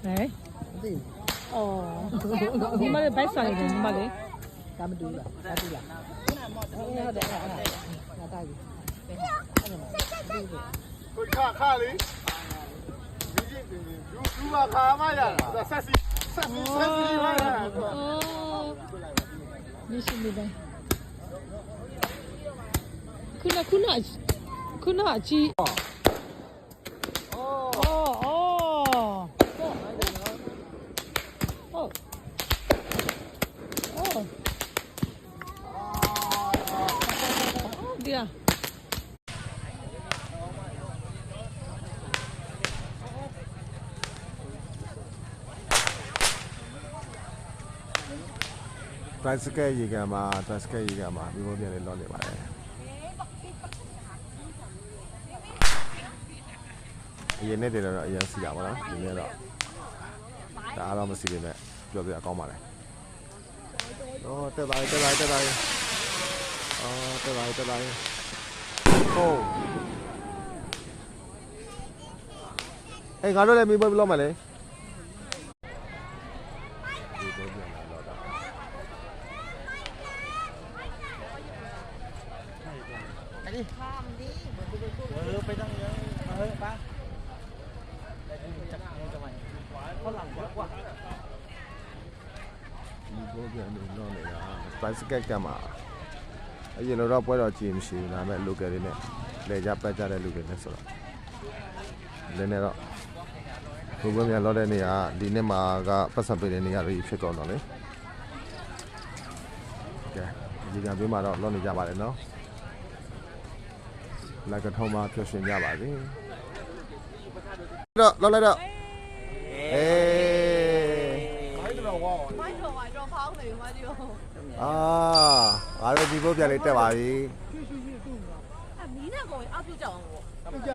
哎，哦，你妈的白啥的？你妈的，咱们丢了，咱丢了。看哩，如果看嘛呀，三十万呀。哦，没事没事。ခုနကြီး哦对呀တိုင်းစကဲရေကန်မှာတိုင်းစကဲရေကန်မှာဒီလိုပြန်လေးလောနေပါတယ်အရင်နဲ့တည်းတော့အရင်စီတာပါနော်ဒီနေ့တော့ဒါအားတော့မစီပေမဲ့ပြောပြအကောင်းပါလေအော်တက်ပါအော်တက်ပါဟိုးအေးငါတို့လည်းမိဘဘလောက်မလဲไปตั้งเยอะมาเฮ้ยป้าจักรจะไหวเขาหลังเยอะกว่าဒီဘောပြန်နေတော့နေတာစပိုက်စကက်ကမှာအရင်တော့ပွဲတော်ကြည့်မရှိဘူးဒါပေမဲ့ local တွေနဲ့လေကြပတ်ကြတဲ့လူတွေနဲ့ဆိုတော့လည်းနေတော့ဘုံဘပြန်လောတဲ့နေရာဒီနေ့မှာကပတ်စံပေးတဲ့နေရာတွေဖြစ်တော့လေကဲဒီကံပေးမှာတော့လောနေကြပါလေနော်လိုက်ကထုံးမှာဖြည့်ရှင်ကြပါစေတော့လောက်လိုက်တော့အေးမိုင်းတော်ဝါမိုင်းတော်ဝါတော့ဖောင်းနေမှာဒီအာငါတို့ဒီဘုတ်ပြန်လေးတက်ပါပြီမီးနဲ့ကိုအပြုတ်ကြောင်